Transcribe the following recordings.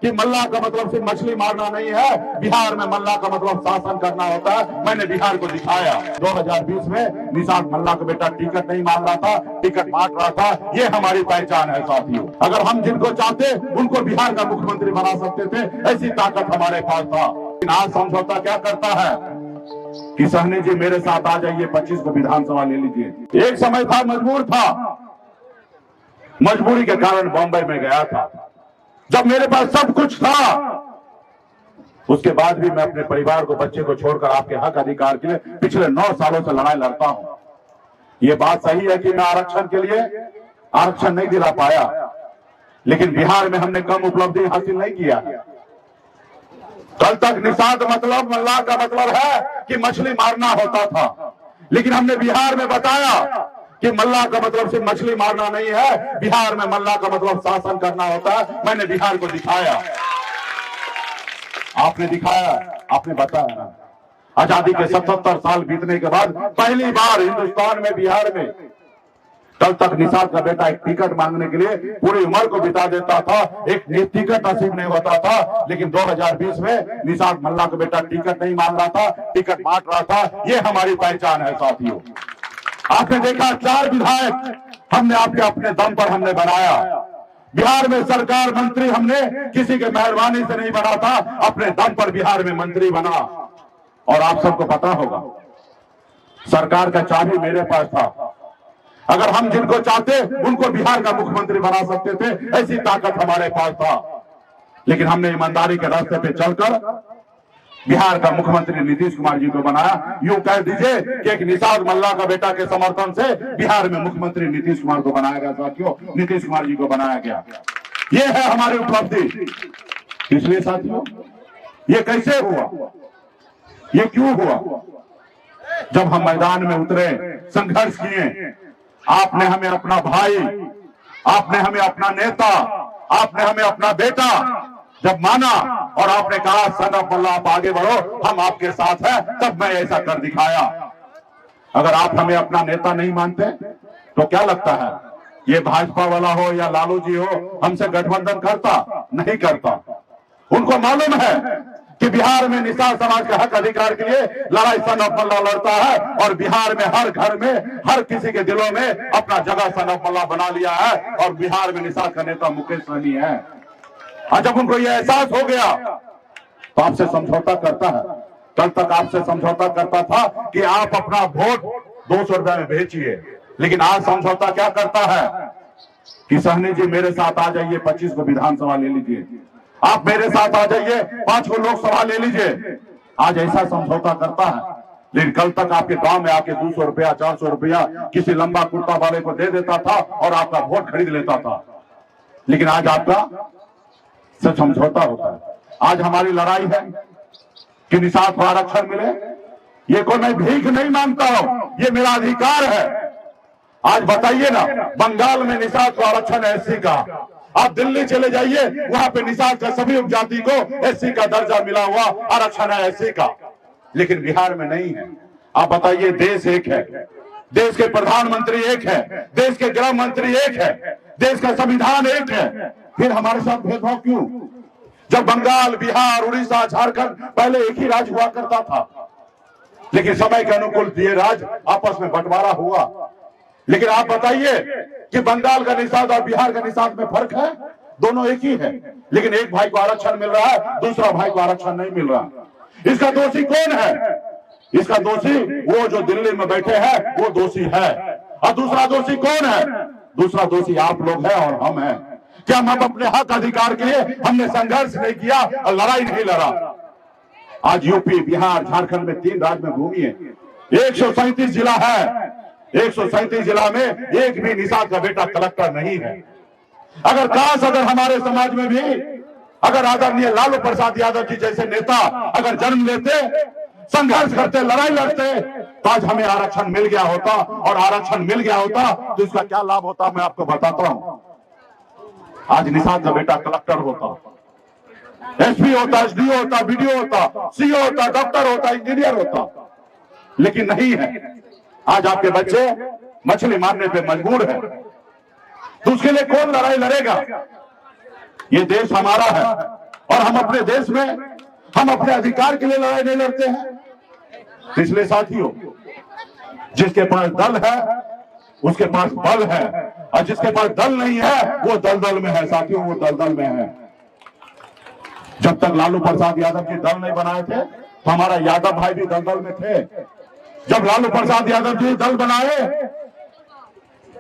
कि मल्लाह का मतलब सिर्फ मछली मारना नहीं है। बिहार में मल्लाह का मतलब शासन करना होता है। मैंने बिहार को दिखाया। 2020 में निषाद मल्लाह का बेटा टिकट नहीं मांग रहा था, टिकट बांट रहा था। ये हमारी पहचान है साथियों। अगर हम जिनको चाहते उनको बिहार का मुख्यमंत्री बना सकते थे, ऐसी ताकत हमारे पास था। लेकिन आज समझौता क्या करता है कि सहनी जी मेरे साथ आ जाइए, 25 को विधानसभा ले लीजिए। एक समय था, मजबूर था, मजबूरी के कारण बॉम्बे में गया था। जब मेरे पास सब कुछ था, उसके बाद भी मैं अपने परिवार को, बच्चे को छोड़कर आपके हक अधिकार के लिए पिछले 9 सालों से लड़ाई लड़ता हूं। ये बात सही है कि मैं आरक्षण के लिए आरक्षण नहीं दिला पाया, लेकिन बिहार में हमने कम उपलब्धि हासिल नहीं किया। कल तक निषाद मतलब, मल्लाह का मतलब है कि मछली मारना होता था, लेकिन हमने बिहार में बताया कि मल्लाह का मतलब सिर्फ मछली मारना नहीं है। बिहार में मल्लाह का मतलब शासन करना होता है। मैंने बिहार को दिखाया, आपने दिखाया, आपने बताया। आजादी के 77 साल बीतने के बाद पहली बार हिंदुस्तान में, बिहार में, कल तक निषाद का बेटा एक टिकट मांगने के लिए पूरी उम्र को बिता देता था, एक टिकट नसीब नहीं होता था। लेकिन 2020 में निषाद मल्लाह का बेटा टिकट नहीं मांग रहा था, टिकट बांट रहा था। ये हमारी पहचान है साथियों। आपने देखा 4 विधायक हमने आपके अपने दम पर हमने बनाया। बिहार में सरकार मंत्री हमने किसी के मेहरबानी से नहीं बना था, अपने दम पर बिहार में मंत्री बना। और आप सबको पता होगा, सरकार का चाबी मेरे पास था। अगर हम जिनको चाहते उनको बिहार का मुख्यमंत्री बना सकते थे, ऐसी ताकत हमारे पास था। लेकिन हमने ईमानदारी के रास्ते पे चलकर बिहार का मुख्यमंत्री नीतीश कुमार जी को बनाया। यूं कह दीजिए कि एक निषाद मल्लाह का बेटा के समर्थन से बिहार में मुख्यमंत्री नीतीश कुमार को बनाया गया साथियों, नीतीश कुमार जी को बनाया गया। ये है हमारी उपलब्धि। इसलिए साथियों, ये कैसे हुआ, ये क्यों हुआ? जब हम मैदान में उतरे, संघर्ष किए, आपने हमें अपना भाई, आपने हमें अपना नेता, आपने हमें अपना बेटा जब माना और आपने कहा सन ऑफ मल्लाह आप आगे बढ़ो, हम आपके साथ हैं, तब मैं ऐसा कर दिखाया। अगर आप हमें अपना नेता नहीं मानते तो क्या लगता है ये भाजपा वाला हो या लालू जी हो हमसे गठबंधन करता? नहीं करता। उनको मालूम है कि बिहार में निषाद समाज के हक अधिकार के लिए लड़ाई सन ऑफ मल्लाह लड़ता है, और बिहार में हर घर में, हर किसी के दिलों में अपना जगह सन ऑफ मल्लाह बना लिया है। और बिहार में निषाद का नेता मुकेश सहनी है। और जब उनको यह एहसास हो गया तो आपसे समझौता करता है। कल तक आपसे समझौता करता था कि आप अपना वोट 200 रुपए में बेचिए, लेकिन आज समझौता क्या करता है कि सहनी जी मेरे साथ आ जाइए, 25 को विधानसभा ले लीजिए, आप मेरे साथ आ जाइए, 5 को लोकसभा ले लीजिए। आज ऐसा समझौता करता है। लेकिन कल तक आपके गांव में आके 200 रुपया, 400 रुपया किसी लंबा कुर्ता वाले को दे देता था और आपका वोट खरीद लेता था। लेकिन आज आपका से समझौता होता है। आज हमारी लड़ाई है कि निषाद को आरक्षण मिले। ये कोई मैं भीख नहीं मांगता हूं, ये मेरा अधिकार है। आज बताइए ना, बंगाल में निषाद को आरक्षण है एससी का। आप दिल्ली चले जाइए, वहां पे निषाद का सभी उपजाति को एससी का दर्जा मिला हुआ आरक्षण है एससी का, लेकिन बिहार में नहीं है। आप बताइए, देश एक है, देश के प्रधानमंत्री एक है, देश के गृह मंत्री एक है, देश का संविधान एक है, फिर हमारे साथ भेदभाव क्यों? जब बंगाल, बिहार, उड़ीसा, झारखंड पहले एक ही राज्य हुआ करता था, लेकिन समय के अनुकूल ये राज्य आपस में बंटवारा हुआ। लेकिन आप बताइए कि बंगाल का निषाद और बिहार का निषाद में फर्क है? दोनों एक ही है, लेकिन एक भाई को आरक्षण मिल रहा है, दूसरा भाई को आरक्षण नहीं मिल रहा। इसका दोषी कौन है? इसका दोषी वो जो दिल्ली में बैठे हैं, वो दोषी है। और दूसरा दोषी कौन है? दूसरा दोषी आप लोग हैं और हम हैं। क्या हम अपने हक अधिकार के लिए हमने संघर्ष नहीं किया और लड़ाई नहीं लड़ा? आज यूपी, बिहार, झारखंड में 3 राज्य में घूमिए, 137 जिला है, 137 जिला में एक भी निषाद का बेटा कलेक्टर नहीं है। अगर हमारे समाज में भी अगर आदरणीय लालू प्रसाद यादव जी जैसे नेता अगर जन्म लेते, संघर्ष करते, लड़ाई लड़ते, तो आज हमें आरक्षण मिल गया होता। और आरक्षण मिल गया होता तो इसका क्या लाभ होता मैं आपको बताता हूं। आज निषाद का बेटा कलेक्टर होता, एसपी होता, एसडीओ होता, बीडीओ होता, सीओ होता, डॉक्टर होता, इंजीनियर होता, लेकिन नहीं है। आज आपके बच्चे मछली मारने पे मजबूर है, तो उसके लिए कौन लड़ाई लड़ेगा? ये देश हमारा है, और हम अपने देश में हम अपने अधिकार के लिए लड़ाई नहीं लड़ते हैं। इसलिए साथियों, जिसके पास दल है उसके पास बल है, और जिसके पास दल नहीं है वो दलदल में है। साथियों, वो दलदल में है। जब तक लालू प्रसाद यादव जी दल नहीं बनाए थे तो हमारा यादव भाई भी दलदल में थे। जब लालू प्रसाद यादव जी दल बनाए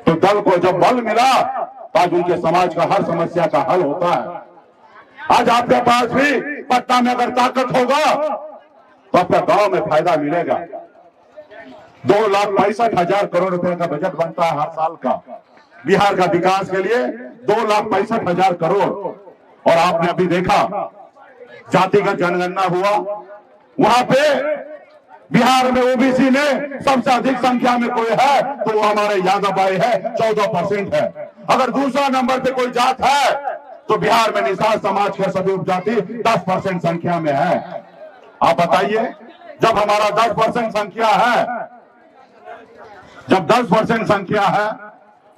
तो दल को जब बल मिला तो आज उनके समाज का हर समस्या का हल होता है। आज आपके पास भी पटना में अगर ताकत होगा तो आपका गांव में फायदा मिलेगा। 2,65,000 करोड़ रुपए का बजट बनता है हर साल का बिहार का विकास के लिए, 2,65,000 करोड़। और आपने अभी देखा जातिगत जनगणना हुआ, वहां पे बिहार में ओबीसी में सबसे अधिक संख्या में कोई है तो वो हमारे यादव भाई है, 14% है। अगर दूसरा नंबर पे कोई जात है तो बिहार में निषाद समाज के सभी उपजाति 10% संख्या में है। आप बताइए, जब हमारा 10% संख्या है, जब 10% संख्या है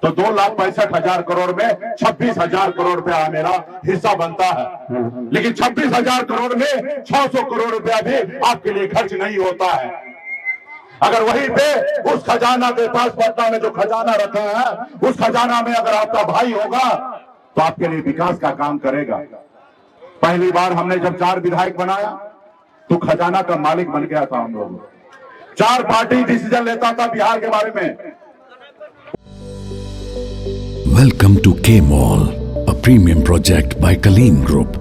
तो 2,65,000 करोड़ में 26,000 करोड़ रुपया मेरा हिस्सा बनता है। लेकिन 26,000 करोड़ में 600 करोड़ रुपया भी आपके लिए खर्च नहीं होता है। अगर वहीं पे उस खजाना के पास पटना में जो खजाना रखा है, उस खजाना में अगर आपका भाई होगा तो आपके लिए विकास का काम करेगा। पहली बार हमने जब 4 विधायक बनाया तो खजाना का मालिक बन गया था हम लोग। 4 पार्टी डिसीजन लेता था बिहार के बारे में। Welcome to K-Mall, a premium project by Kaleen Group.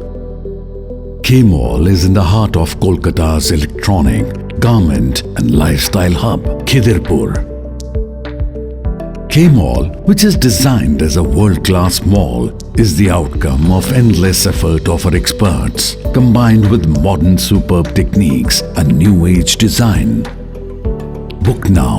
K-Mall is in the heart of Kolkata's electronic, garment and lifestyle hub, Khidirpur. K-Mall, which is designed as a world-class mall, is the outcome of endless effort of our experts, combined with modern superb techniques and new age design. Book now